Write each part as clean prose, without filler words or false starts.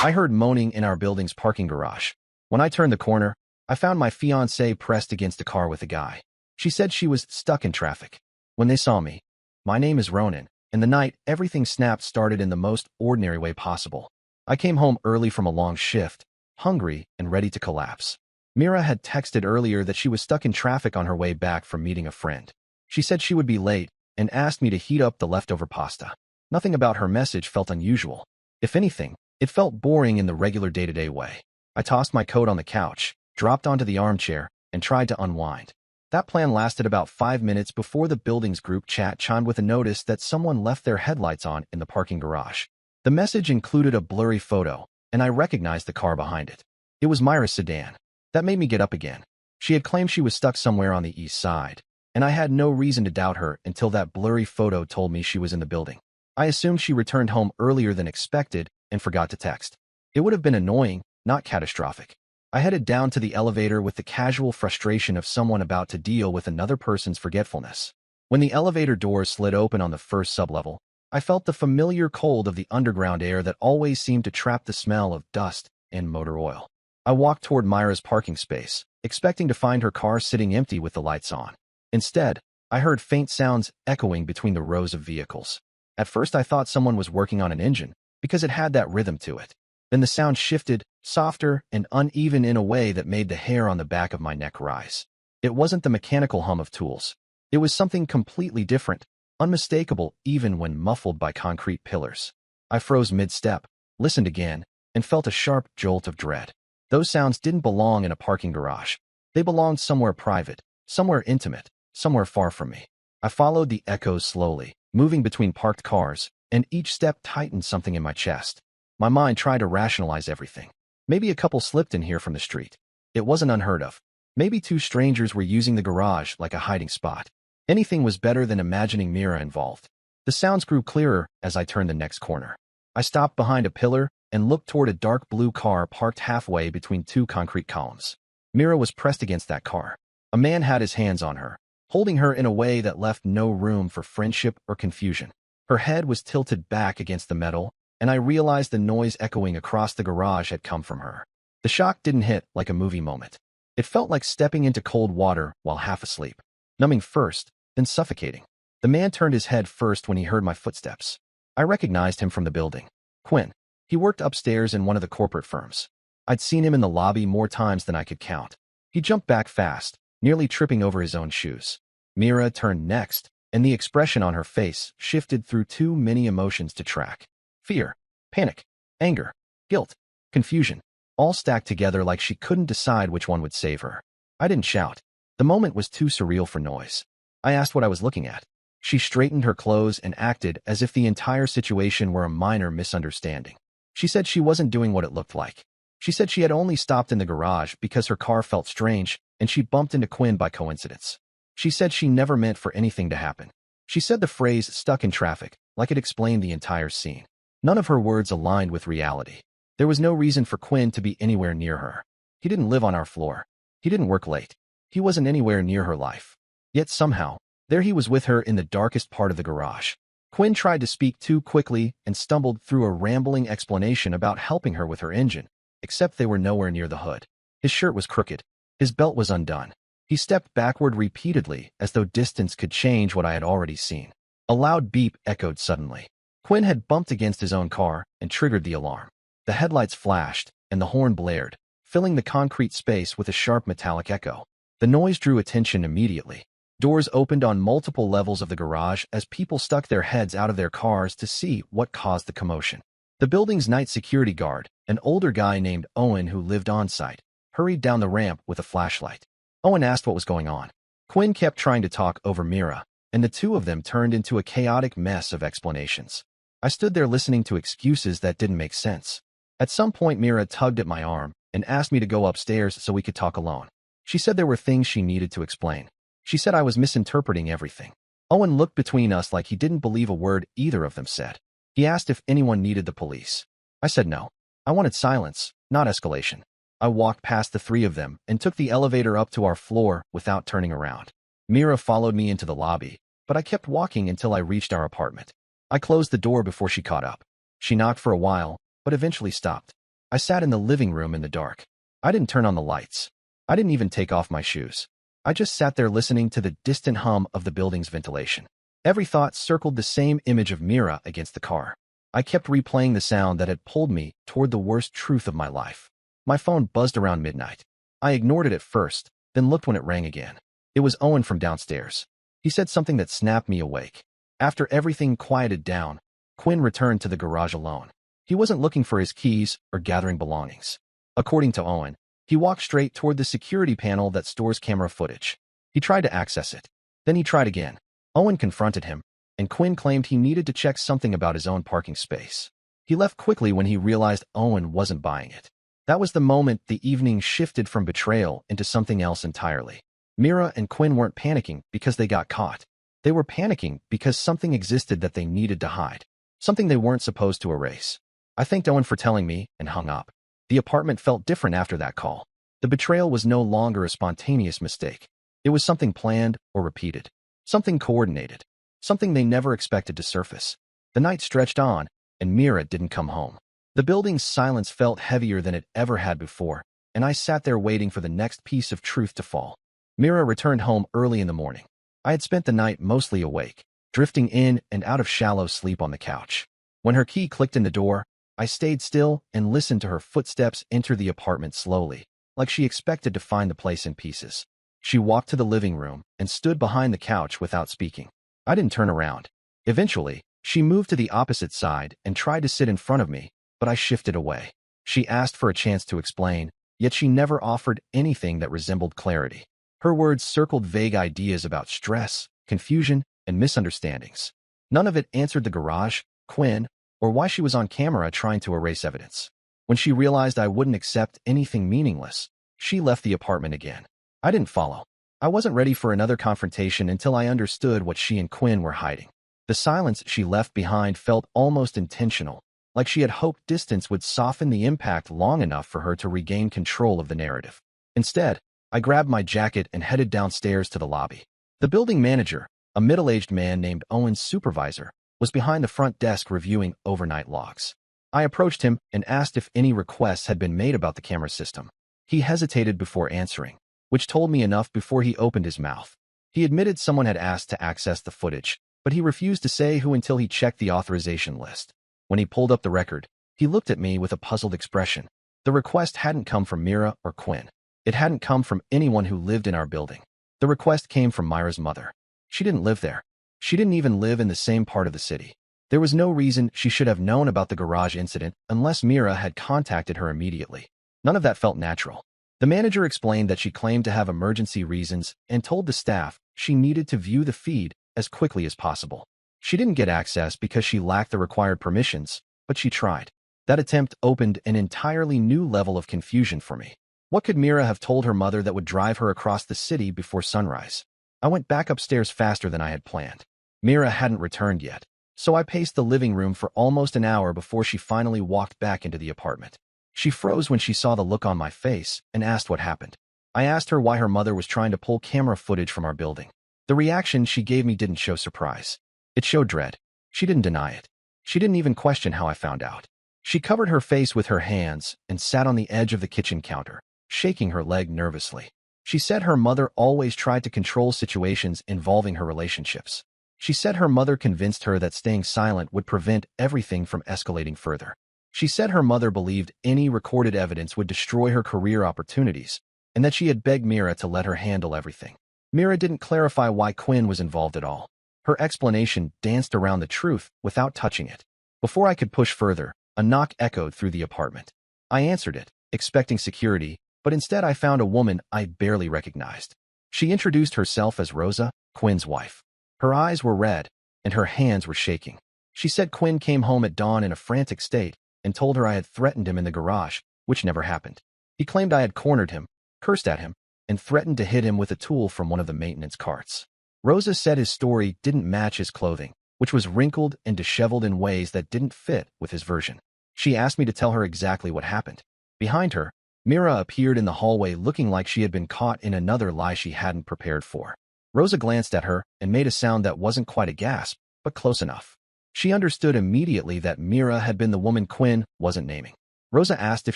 I heard moaning in our building's parking garage. When I turned the corner, I found my fiancée pressed against a car with a guy. She said she was stuck in traffic. When they saw me, my name is Ronan. In the night, everything started in the most ordinary way possible. I came home early from a long shift, hungry and ready to collapse. Mira had texted earlier that she was stuck in traffic on her way back from meeting a friend. She said she would be late and asked me to heat up the leftover pasta. Nothing about her message felt unusual. If anything, it felt boring in the regular day-to-day way. I tossed my coat on the couch, dropped onto the armchair, and tried to unwind. That plan lasted about 5 minutes before the building's group chat chimed with a notice that someone left their headlights on in the parking garage. The message included a blurry photo, and I recognized the car behind it. It was Myra's sedan. That made me get up again. She had claimed she was stuck somewhere on the east side, and I had no reason to doubt her until that blurry photo told me she was in the building. I assumed she returned home earlier than expected and forgot to text. It would have been annoying, not catastrophic. I headed down to the elevator with the casual frustration of someone about to deal with another person's forgetfulness. When the elevator doors slid open on the first sublevel, I felt the familiar cold of the underground air that always seemed to trap the smell of dust and motor oil. I walked toward Myra's parking space, expecting to find her car sitting empty with the lights on. Instead, I heard faint sounds echoing between the rows of vehicles. At first I thought someone was working on an engine, because it had that rhythm to it. Then the sound shifted, softer and uneven in a way that made the hair on the back of my neck rise. It wasn't the mechanical hum of tools. It was something completely different, unmistakable even when muffled by concrete pillars. I froze mid-step, listened again, and felt a sharp jolt of dread. Those sounds didn't belong in a parking garage. They belonged somewhere private, somewhere intimate, somewhere far from me. I followed the echoes slowly, moving between parked cars, and each step tightened something in my chest. My mind tried to rationalize everything. Maybe a couple slipped in here from the street. It wasn't unheard of. Maybe two strangers were using the garage like a hiding spot. Anything was better than imagining Mira involved. The sounds grew clearer as I turned the next corner. I stopped behind a pillar and looked toward a dark blue car parked halfway between two concrete columns. Mira was pressed against that car. A man had his hands on her, holding her in a way that left no room for friendship or confusion. Her head was tilted back against the metal, and I realized the noise echoing across the garage had come from her. The shock didn't hit like a movie moment. It felt like stepping into cold water while half asleep, numbing first, then suffocating. The man turned his head first when he heard my footsteps. I recognized him from the building. Qley. He worked upstairs in one of the corporate firms. I'd seen him in the lobby more times than I could count. He jumped back fast, nearly tripping over his own shoes. Mira turned next, and the expression on her face shifted through too many emotions to track. Fear, panic, anger, guilt, confusion, all stacked together like she couldn't decide which one would save her. I didn't shout. The moment was too surreal for noise. I asked what I was looking at. She straightened her clothes and acted as if the entire situation were a minor misunderstanding. She said she wasn't doing what it looked like. She said she had only stopped in the garage because her car felt strange and she bumped into Qley by coincidence. She said she never meant for anything to happen. She said the phrase "stuck in traffic" like it explained the entire scene. None of her words aligned with reality. There was no reason for Qley to be anywhere near her. He didn't live on our floor. He didn't work late. He wasn't anywhere near her life. Yet somehow, there he was with her in the darkest part of the garage. Qley tried to speak too quickly and stumbled through a rambling explanation about helping her with her engine, except they were nowhere near the hood. His shirt was crooked. His belt was undone. He stepped backward repeatedly as though distance could change what I had already seen. A loud beep echoed suddenly. Qley had bumped against his own car and triggered the alarm. The headlights flashed, and the horn blared, filling the concrete space with a sharp metallic echo. The noise drew attention immediately. Doors opened on multiple levels of the garage as people stuck their heads out of their cars to see what caused the commotion. The building's night security guard, an older guy named Owen who lived on site, hurried down the ramp with a flashlight. Owen asked what was going on. Qley kept trying to talk over Mira, and the two of them turned into a chaotic mess of explanations. I stood there listening to excuses that didn't make sense. At some point, Mira tugged at my arm and asked me to go upstairs so we could talk alone. She said there were things she needed to explain. She said I was misinterpreting everything. Owen looked between us like he didn't believe a word either of them said. He asked if anyone needed the police. I said no. I wanted silence, not escalation. I walked past the three of them and took the elevator up to our floor without turning around. Mira followed me into the lobby, but I kept walking until I reached our apartment. I closed the door before she caught up. She knocked for a while, but eventually stopped. I sat in the living room in the dark. I didn't turn on the lights. I didn't even take off my shoes. I just sat there listening to the distant hum of the building's ventilation. Every thought circled the same image of Mira against the car. I kept replaying the sound that had pulled me toward the worst truth of my life. My phone buzzed around midnight. I ignored it at first, then looked when it rang again. It was Owen from downstairs. He said something that snapped me awake. After everything quieted down, Quinn returned to the garage alone. He wasn't looking for his keys or gathering belongings. According to Owen, he walked straight toward the security panel that stores camera footage. He tried to access it. Then he tried again. Owen confronted him, and Quinn claimed he needed to check something about his own parking space. He left quickly when he realized Owen wasn't buying it. That was the moment the evening shifted from betrayal into something else entirely. Mira and Quinn weren't panicking because they got caught. They were panicking because something existed that they needed to hide, something they weren't supposed to erase. I thanked Owen for telling me and hung up. The apartment felt different after that call. The betrayal was no longer a spontaneous mistake. It was something planned or repeated, something coordinated, something they never expected to surface. The night stretched on, and Mira didn't come home. The building's silence felt heavier than it ever had before, and I sat there waiting for the next piece of truth to fall. Mira returned home early in the morning. I had spent the night mostly awake, drifting in and out of shallow sleep on the couch. When her key clicked in the door, I stayed still and listened to her footsteps enter the apartment slowly, like she expected to find the place in pieces. She walked to the living room and stood behind the couch without speaking. I didn't turn around. Eventually, she moved to the opposite side and tried to sit in front of me, but I shifted away. She asked for a chance to explain, yet she never offered anything that resembled clarity. Her words circled vague ideas about stress, confusion, and misunderstandings. None of it answered the garage, Quinn, or why she was on camera trying to erase evidence. When she realized I wouldn't accept anything meaningless, she left the apartment again. I didn't follow. I wasn't ready for another confrontation until I understood what she and Quinn were hiding. The silence she left behind felt almost intentional, like she had hoped distance would soften the impact long enough for her to regain control of the narrative. Instead, I grabbed my jacket and headed downstairs to the lobby. The building manager, a middle-aged man named Owen's supervisor, was behind the front desk reviewing overnight logs. I approached him and asked if any requests had been made about the camera system. He hesitated before answering, which told me enough before he opened his mouth. He admitted someone had asked to access the footage, but he refused to say who until he checked the authorization list. When he pulled up the record, he looked at me with a puzzled expression. The request hadn't come from Mira or Quinn. It hadn't come from anyone who lived in our building. The request came from Myra's mother. She didn't live there. She didn't even live in the same part of the city. There was no reason she should have known about the garage incident unless Mira had contacted her immediately. None of that felt natural. The manager explained that she claimed to have emergency reasons and told the staff she needed to view the feed as quickly as possible. She didn't get access because she lacked the required permissions, but she tried. That attempt opened an entirely new level of confusion for me. What could Mira have told her mother that would drive her across the city before sunrise? I went back upstairs faster than I had planned. Mira hadn't returned yet, so I paced the living room for almost an hour before she finally walked back into the apartment. She froze when she saw the look on my face and asked what happened. I asked her why her mother was trying to pull camera footage from our building. The reaction she gave me didn't show surprise. It showed dread. She didn't deny it. She didn't even question how I found out. She covered her face with her hands and sat on the edge of the kitchen counter, shaking her leg nervously. She said her mother always tried to control situations involving her relationships. She said her mother convinced her that staying silent would prevent everything from escalating further. She said her mother believed any recorded evidence would destroy her career opportunities, and that she had begged Mira to let her handle everything. Mira didn't clarify why Quinn was involved at all. Her explanation danced around the truth without touching it. Before I could push further, a knock echoed through the apartment. I answered it, expecting security, but instead I found a woman I barely recognized. She introduced herself as Rosa, Quinn's wife. Her eyes were red, and her hands were shaking. She said Quinn came home at dawn in a frantic state and told her I had threatened him in the garage, which never happened. He claimed I had cornered him, cursed at him, and threatened to hit him with a tool from one of the maintenance carts. Rosa said his story didn't match his clothing, which was wrinkled and disheveled in ways that didn't fit with his version. She asked me to tell her exactly what happened. Behind her, Mira appeared in the hallway looking like she had been caught in another lie she hadn't prepared for. Rosa glanced at her and made a sound that wasn't quite a gasp, but close enough. She understood immediately that Mira had been the woman Quinn wasn't naming. Rosa asked if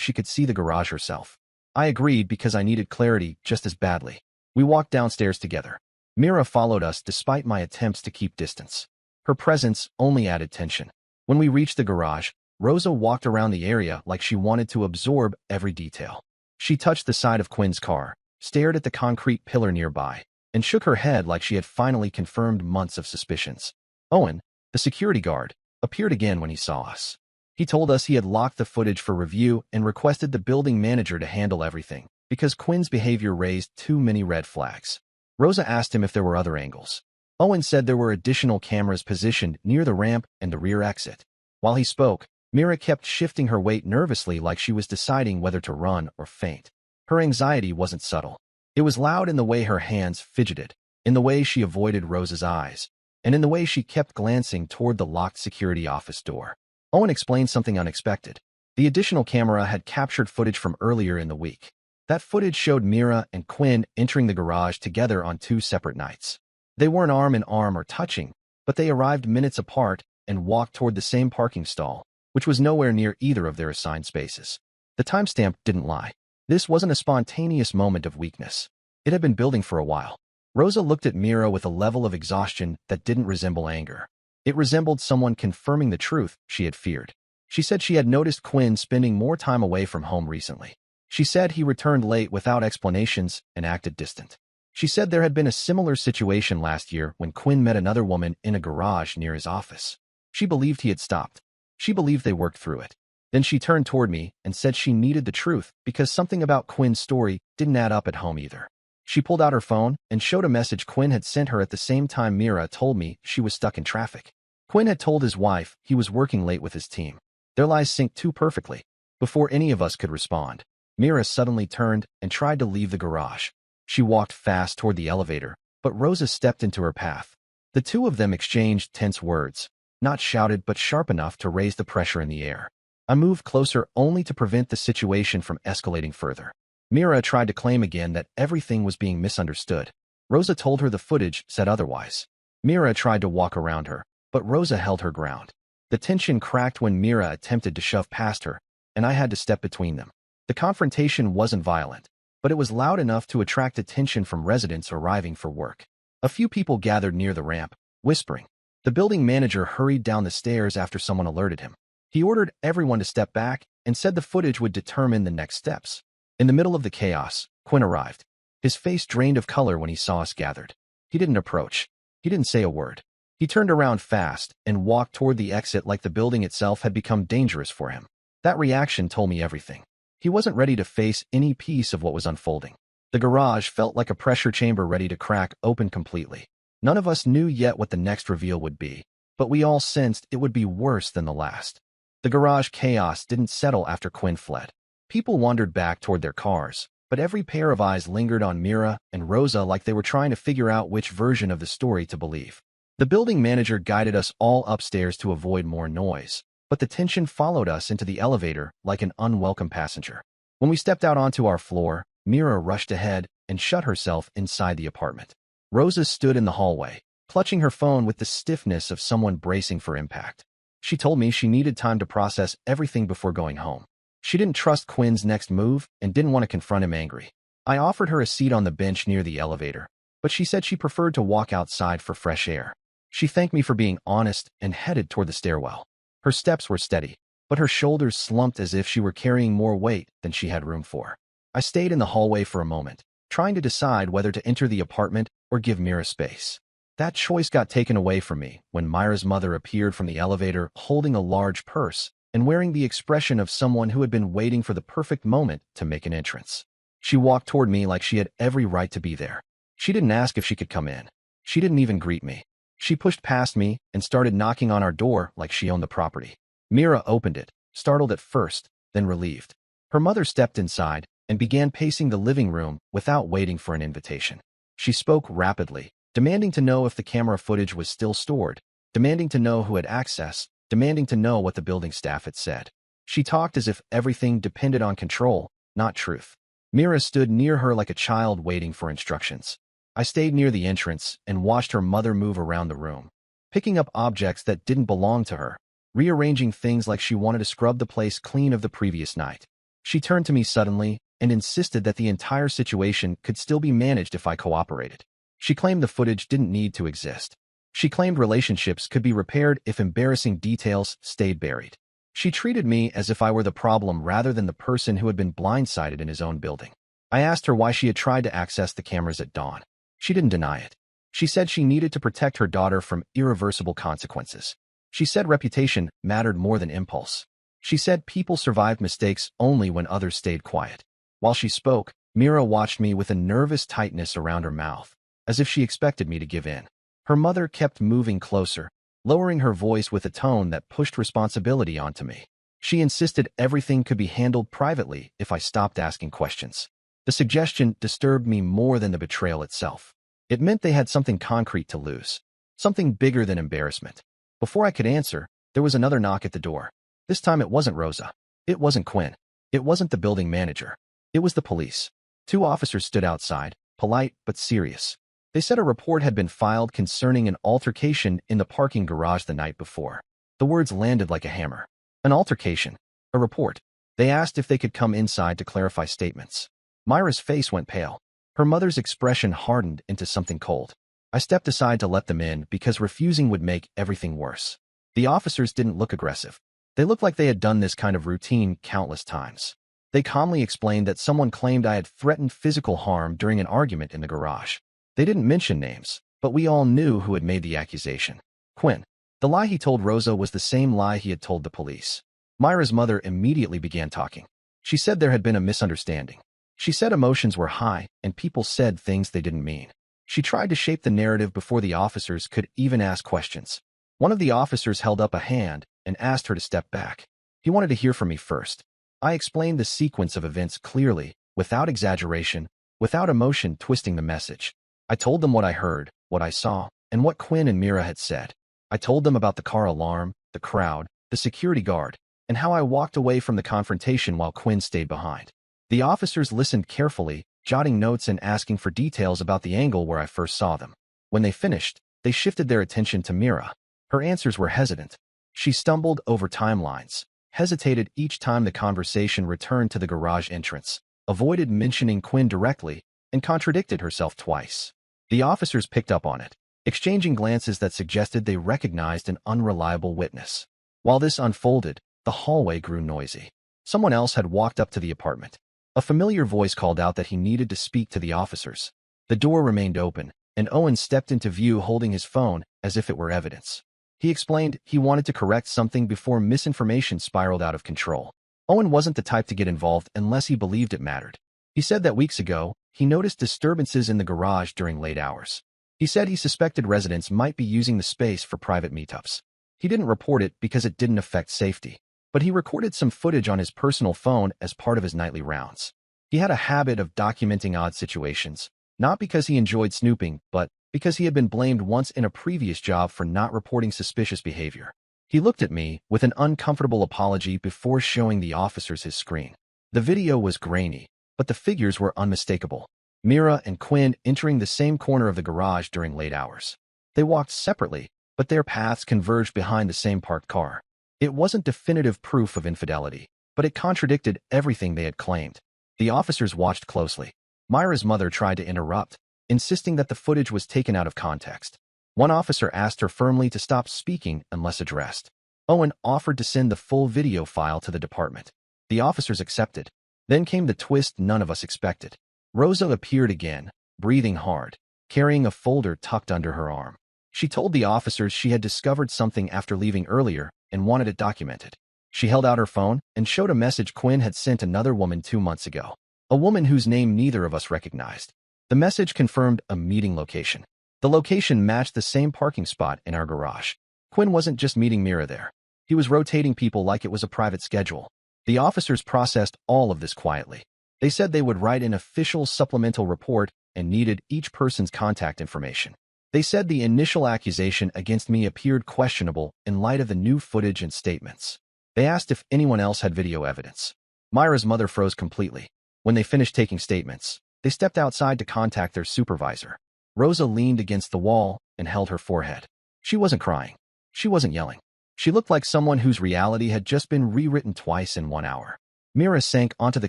she could see the garage herself. I agreed because I needed clarity just as badly. We walked downstairs together. Mira followed us despite my attempts to keep distance. Her presence only added tension. When we reached the garage, Rosa walked around the area like she wanted to absorb every detail. She touched the side of Quinn's car, stared at the concrete pillar nearby, and shook her head like she had finally confirmed months of suspicions. Owen, the security guard, appeared again when he saw us. He told us he had locked the footage for review and requested the building manager to handle everything, because Quinn's behavior raised too many red flags. Rosa asked him if there were other angles. Owen said there were additional cameras positioned near the ramp and the rear exit. While he spoke, Mira kept shifting her weight nervously like she was deciding whether to run or faint. Her anxiety wasn't subtle. It was loud in the way her hands fidgeted, in the way she avoided Rosa's eyes, and in the way she kept glancing toward the locked security office door. Owen explained something unexpected. The additional camera had captured footage from earlier in the week. That footage showed Mira and Quinn entering the garage together on 2 separate nights. They weren't arm in arm or touching, but they arrived minutes apart and walked toward the same parking stall, which was nowhere near either of their assigned spaces. The timestamp didn't lie. This wasn't a spontaneous moment of weakness. It had been building for a while. Rosa looked at Mira with a level of exhaustion that didn't resemble anger. It resembled someone confirming the truth she had feared. She said she had noticed Quinn spending more time away from home recently. She said he returned late without explanations and acted distant. She said there had been a similar situation last year when Quinn met another woman in a garage near his office. She believed he had stopped. She believed they worked through it. Then she turned toward me and said she needed the truth because something about Quinn's story didn't add up at home either. She pulled out her phone and showed a message Quinn had sent her at the same time Mira told me she was stuck in traffic. Quinn had told his wife he was working late with his team. Their lies synced too perfectly. Before any of us could respond, Mira suddenly turned and tried to leave the garage. She walked fast toward the elevator, but Rosa stepped into her path. The two of them exchanged tense words, not shouted but sharp enough to raise the pressure in the air. I moved closer only to prevent the situation from escalating further. Mira tried to claim again that everything was being misunderstood. Rosa told her the footage said otherwise. Mira tried to walk around her, but Rosa held her ground. The tension cracked when Mira attempted to shove past her, and I had to step between them. The confrontation wasn't violent, but it was loud enough to attract attention from residents arriving for work. A few people gathered near the ramp, whispering. The building manager hurried down the stairs after someone alerted him. He ordered everyone to step back and said the footage would determine the next steps. In the middle of the chaos, Quinn arrived. His face drained of color when he saw us gathered. He didn't approach. He didn't say a word. He turned around fast and walked toward the exit like the building itself had become dangerous for him. That reaction told me everything. He wasn't ready to face any piece of what was unfolding. The garage felt like a pressure chamber ready to crack open completely. None of us knew yet what the next reveal would be, but we all sensed it would be worse than the last. The garage chaos didn't settle after Quinn fled. People wandered back toward their cars, but every pair of eyes lingered on Mira and Rosa like they were trying to figure out which version of the story to believe. The building manager guided us all upstairs to avoid more noise, but the tension followed us into the elevator like an unwelcome passenger. When we stepped out onto our floor, Mira rushed ahead and shut herself inside the apartment. Rosa stood in the hallway, clutching her phone with the stiffness of someone bracing for impact. She told me she needed time to process everything before going home. She didn't trust Quinn's next move and didn't want to confront him angry. I offered her a seat on the bench near the elevator, but she said she preferred to walk outside for fresh air. She thanked me for being honest and headed toward the stairwell. Her steps were steady, but her shoulders slumped as if she were carrying more weight than she had room for. I stayed in the hallway for a moment, trying to decide whether to enter the apartment or give Mira space. That choice got taken away from me when Myra's mother appeared from the elevator holding a large purse and wearing the expression of someone who had been waiting for the perfect moment to make an entrance. She walked toward me like she had every right to be there. She didn't ask if she could come in. She didn't even greet me. She pushed past me and started knocking on our door like she owned the property. Mira opened it, startled at first, then relieved. Her mother stepped inside and began pacing the living room without waiting for an invitation. She spoke rapidly, demanding to know if the camera footage was still stored, demanding to know who had access, demanding to know what the building staff had said. She talked as if everything depended on control, not truth. Mira stood near her like a child waiting for instructions. I stayed near the entrance and watched her mother move around the room, picking up objects that didn't belong to her, rearranging things like she wanted to scrub the place clean of the previous night. She turned to me suddenly and insisted that the entire situation could still be managed if I cooperated. She claimed the footage didn't need to exist. She claimed relationships could be repaired if embarrassing details stayed buried. She treated me as if I were the problem rather than the person who had been blindsided in his own building. I asked her why she had tried to access the cameras at dawn. She didn't deny it. She said she needed to protect her daughter from irreversible consequences. She said reputation mattered more than impulse. She said people survived mistakes only when others stayed quiet. While she spoke, Mira watched me with a nervous tightness around her mouth, as if she expected me to give in. Her mother kept moving closer, lowering her voice with a tone that pushed responsibility onto me. She insisted everything could be handled privately if I stopped asking questions. The suggestion disturbed me more than the betrayal itself. It meant they had something concrete to lose, something bigger than embarrassment. Before I could answer, there was another knock at the door. This time it wasn't Rosa. It wasn't Quinn. It wasn't the building manager. It was the police. 2 officers stood outside, polite but serious. They said a report had been filed concerning an altercation in the parking garage the night before. The words landed like a hammer. An altercation. A report. They asked if they could come inside to clarify statements. Myra's face went pale. Her mother's expression hardened into something cold. I stepped aside to let them in because refusing would make everything worse. The officers didn't look aggressive. They looked like they had done this kind of routine countless times. They calmly explained that someone claimed I had threatened physical harm during an argument in the garage. They didn't mention names, but we all knew who had made the accusation. Quinn. The lie he told Rosa was the same lie he had told the police. Myra's mother immediately began talking. She said there had been a misunderstanding. She said emotions were high and people said things they didn't mean. She tried to shape the narrative before the officers could even ask questions. One of the officers held up a hand and asked her to step back. He wanted to hear from me first. I explained the sequence of events clearly, without exaggeration, without emotion twisting the message. I told them what I heard, what I saw, and what Quinn and Mira had said. I told them about the car alarm, the crowd, the security guard, and how I walked away from the confrontation while Quinn stayed behind. The officers listened carefully, jotting notes and asking for details about the angle where I first saw them. When they finished, they shifted their attention to Mira. Her answers were hesitant. She stumbled over timelines, hesitated each time the conversation returned to the garage entrance, avoided mentioning Quinn directly, and contradicted herself twice. The officers picked up on it, exchanging glances that suggested they recognized an unreliable witness. While this unfolded, the hallway grew noisy. Someone else had walked up to the apartment. A familiar voice called out that he needed to speak to the officers. The door remained open, and Owen stepped into view holding his phone as if it were evidence. He explained he wanted to correct something before misinformation spiraled out of control. Owen wasn't the type to get involved unless he believed it mattered. He said that weeks ago, he noticed disturbances in the garage during late hours. He said he suspected residents might be using the space for private meetups. He didn't report it because it didn't affect safety, but he recorded some footage on his personal phone as part of his nightly rounds. He had a habit of documenting odd situations, not because he enjoyed snooping, but because he had been blamed once in a previous job for not reporting suspicious behavior. He looked at me with an uncomfortable apology before showing the officers his screen. The video was grainy, but the figures were unmistakable. Mira and Quinn entering the same corner of the garage during late hours. They walked separately, but their paths converged behind the same parked car. It wasn't definitive proof of infidelity, but it contradicted everything they had claimed. The officers watched closely. Myra's mother tried to interrupt, insisting that the footage was taken out of context. One officer asked her firmly to stop speaking unless addressed. Owen offered to send the full video file to the department. The officers accepted. Then came the twist none of us expected. Rosa appeared again, breathing hard, carrying a folder tucked under her arm. She told the officers she had discovered something after leaving earlier and wanted it documented. She held out her phone and showed a message Quinn had sent another woman 2 months ago, a woman whose name neither of us recognized. The message confirmed a meeting location. The location matched the same parking spot in our garage. Quinn wasn't just meeting Mira there. He was rotating people like it was a private schedule. The officers processed all of this quietly. They said they would write an official supplemental report and needed each person's contact information. They said the initial accusation against me appeared questionable in light of the new footage and statements. They asked if anyone else had video evidence. Myra's mother froze completely. When they finished taking statements, they stepped outside to contact their supervisor. Rosa leaned against the wall and held her forehead. She wasn't crying. She wasn't yelling. She looked like someone whose reality had just been rewritten twice in 1 hour. Mira sank onto the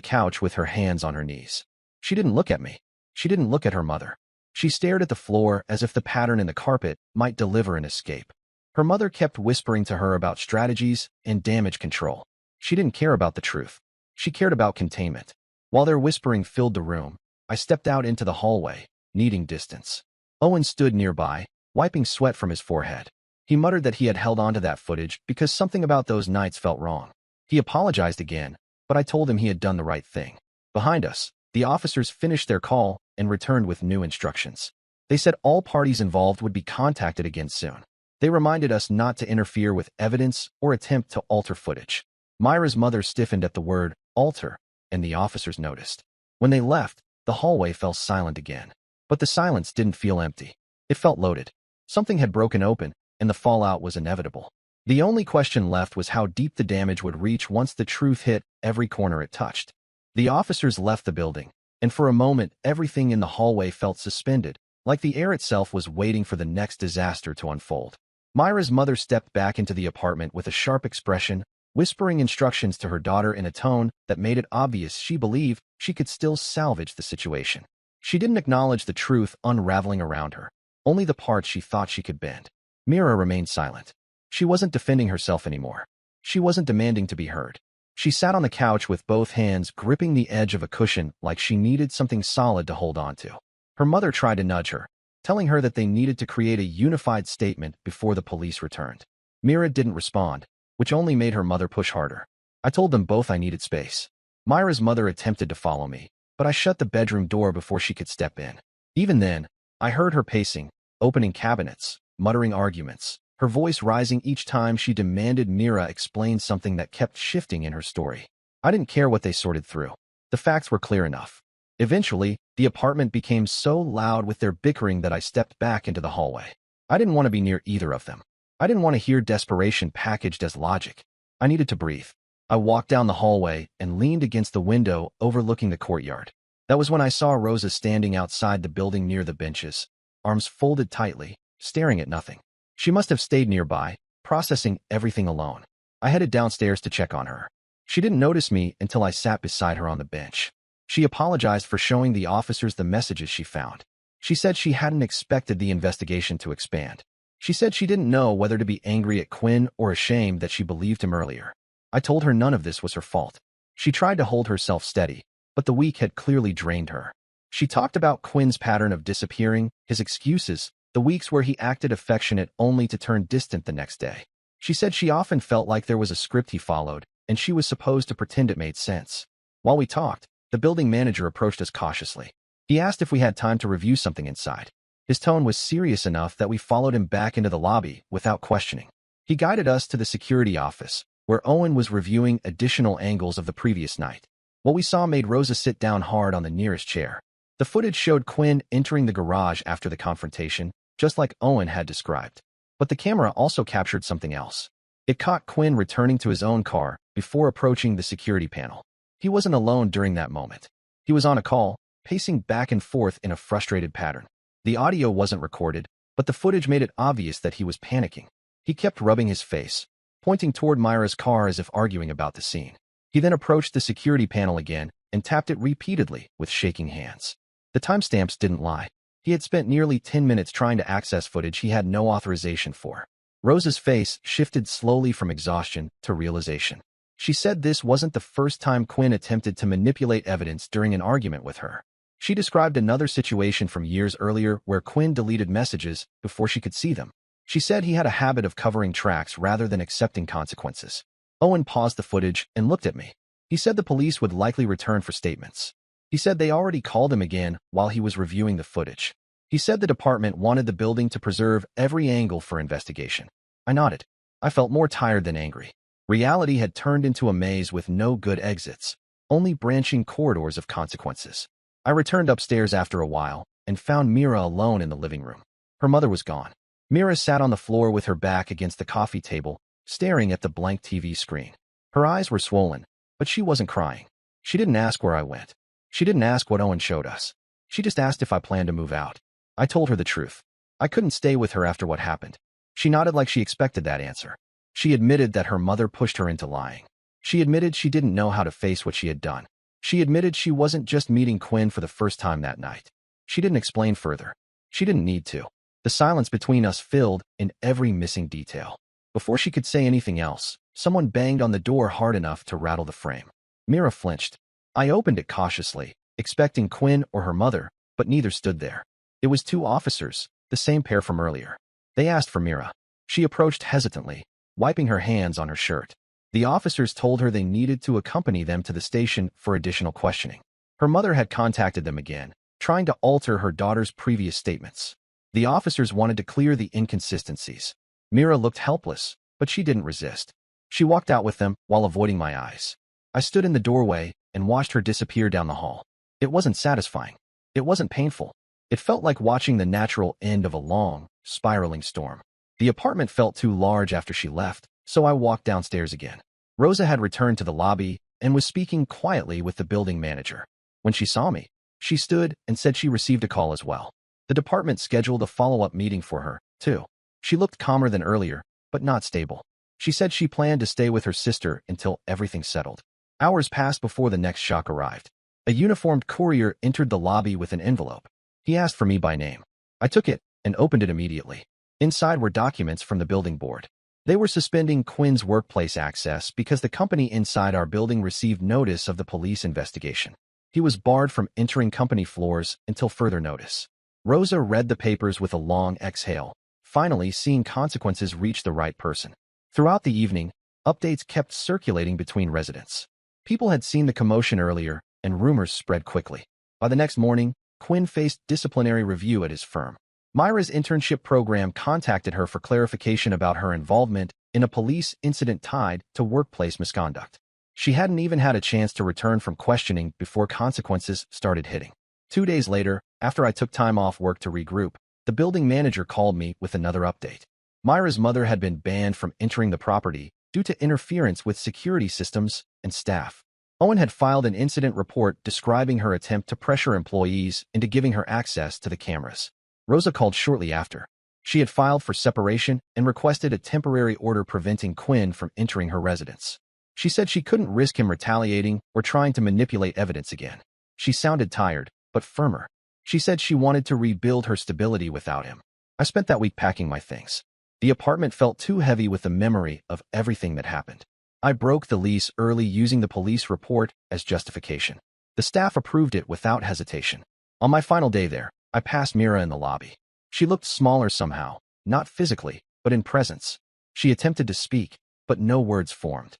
couch with her hands on her knees. She didn't look at me. She didn't look at her mother. She stared at the floor as if the pattern in the carpet might deliver an escape. Her mother kept whispering to her about strategies and damage control. She didn't care about the truth. She cared about containment. While their whispering filled the room, I stepped out into the hallway, needing distance. Owen stood nearby, wiping sweat from his forehead. He muttered that he had held onto that footage because something about those nights felt wrong. He apologized again, but I told him he had done the right thing. Behind us, the officers finished their call and returned with new instructions. They said all parties involved would be contacted again soon. They reminded us not to interfere with evidence or attempt to alter footage. Myra's mother stiffened at the word alter, and the officers noticed. When they left, the hallway fell silent again. But the silence didn't feel empty. It felt loaded. Something had broken open, and the fallout was inevitable. The only question left was how deep the damage would reach once the truth hit every corner it touched. The officers left the building, and for a moment everything in the hallway felt suspended, like the air itself was waiting for the next disaster to unfold. Myra's mother stepped back into the apartment with a sharp expression, whispering instructions to her daughter in a tone that made it obvious she believed she could still salvage the situation. She didn't acknowledge the truth unraveling around her, only the parts she thought she could bend. Mira remained silent. She wasn't defending herself anymore. She wasn't demanding to be heard. She sat on the couch with both hands gripping the edge of a cushion like she needed something solid to hold on to. Her mother tried to nudge her, telling her that they needed to create a unified statement before the police returned. Mira didn't respond, which only made her mother push harder. I told them both I needed space. Myra's mother attempted to follow me, but I shut the bedroom door before she could step in. Even then, I heard her pacing, opening cabinets, muttering arguments, her voice rising each time she demanded Mira explain something that kept shifting in her story. I didn't care what they sorted through. The facts were clear enough. Eventually, the apartment became so loud with their bickering that I stepped back into the hallway. I didn't want to be near either of them. I didn't want to hear desperation packaged as logic. I needed to breathe. I walked down the hallway and leaned against the window overlooking the courtyard. That was when I saw Rosa standing outside the building near the benches, arms folded tightly, staring at nothing. She must have stayed nearby, processing everything alone. I headed downstairs to check on her. She didn't notice me until I sat beside her on the bench. She apologized for showing the officers the messages she found. She said she hadn't expected the investigation to expand. She said she didn't know whether to be angry at Quinn or ashamed that she believed him earlier. I told her none of this was her fault. She tried to hold herself steady, but the week had clearly drained her. She talked about Quinn's pattern of disappearing, his excuses, the weeks where he acted affectionate only to turn distant the next day. She said she often felt like there was a script he followed, and she was supposed to pretend it made sense. While we talked, the building manager approached us cautiously. He asked if we had time to review something inside. His tone was serious enough that we followed him back into the lobby without questioning. He guided us to the security office, where Owen was reviewing additional angles of the previous night. What we saw made Rosa sit down hard on the nearest chair. The footage showed Quinn entering the garage after the confrontation, just like Owen had described. But the camera also captured something else. It caught Quinn returning to his own car before approaching the security panel. He wasn't alone during that moment. He was on a call, pacing back and forth in a frustrated pattern. The audio wasn't recorded, but the footage made it obvious that he was panicking. He kept rubbing his face, pointing toward Myra's car as if arguing about the scene. He then approached the security panel again and tapped it repeatedly with shaking hands. The timestamps didn't lie. He had spent nearly 10 minutes trying to access footage he had no authorization for. Rosa's face shifted slowly from exhaustion to realization. She said this wasn't the first time Quinn attempted to manipulate evidence during an argument with her. She described another situation from years earlier where Quinn deleted messages before she could see them. She said he had a habit of covering tracks rather than accepting consequences. Owen paused the footage and looked at me. He said the police would likely return for statements. He said they already called him again while he was reviewing the footage. He said the department wanted the building to preserve every angle for investigation. I nodded. I felt more tired than angry. Reality had turned into a maze with no good exits, only branching corridors of consequences. I returned upstairs after a while and found Mira alone in the living room. Her mother was gone. Mira sat on the floor with her back against the coffee table, staring at the blank TV screen. Her eyes were swollen, but she wasn't crying. She didn't ask where I went. She didn't ask what Owen showed us. She just asked if I planned to move out. I told her the truth. I couldn't stay with her after what happened. She nodded like she expected that answer. She admitted that her mother pushed her into lying. She admitted she didn't know how to face what she had done. She admitted she wasn't just meeting Qley for the first time that night. She didn't explain further. She didn't need to. The silence between us filled in every missing detail. Before she could say anything else, someone banged on the door hard enough to rattle the frame. Mira flinched. I opened it cautiously, expecting Qley or her mother, but neither stood there. It was two officers, the same pair from earlier. They asked for Mira. She approached hesitantly, wiping her hands on her shirt. The officers told her they needed to accompany them to the station for additional questioning. Her mother had contacted them again, trying to alter her daughter's previous statements. The officers wanted to clear the inconsistencies. Mira looked helpless, but she didn't resist. She walked out with them while avoiding my eyes. I stood in the doorway and watched her disappear down the hall. It wasn't satisfying. It wasn't painful. It felt like watching the natural end of a long, spiraling storm. The apartment felt too large after she left, so I walked downstairs again. Rosa had returned to the lobby and was speaking quietly with the building manager. When she saw me, she stood and said she received a call as well. The department scheduled a follow-up meeting for her, too. She looked calmer than earlier, but not stable. She said she planned to stay with her sister until everything settled. Hours passed before the next shock arrived. A uniformed courier entered the lobby with an envelope. He asked for me by name. I took it and opened it immediately. Inside were documents from the building board. They were suspending Qley's workplace access because the company inside our building received notice of the police investigation. He was barred from entering company floors until further notice. Rosa read the papers with a long exhale, finally seeing consequences reach the right person. Throughout the evening, updates kept circulating between residents. People had seen the commotion earlier, and rumors spread quickly. By the next morning, Qley faced disciplinary review at his firm. Myra's internship program contacted her for clarification about her involvement in a police incident tied to workplace misconduct. She hadn't even had a chance to return from questioning before consequences started hitting. 2 days later, after I took time off work to regroup, the building manager called me with another update. Myra's mother had been banned from entering the property due to interference with security systems and staff. Owen had filed an incident report describing her attempt to pressure employees into giving her access to the cameras. Rosa called shortly after. She had filed for separation and requested a temporary order preventing Qley from entering her residence. She said she couldn't risk him retaliating or trying to manipulate evidence again. She sounded tired, but firmer. She said she wanted to rebuild her stability without him. I spent that week packing my things. The apartment felt too heavy with the memory of everything that happened. I broke the lease early using the police report as justification. The staff approved it without hesitation. On my final day there, I passed Mira in the lobby. She looked smaller somehow, not physically, but in presence. She attempted to speak, but no words formed.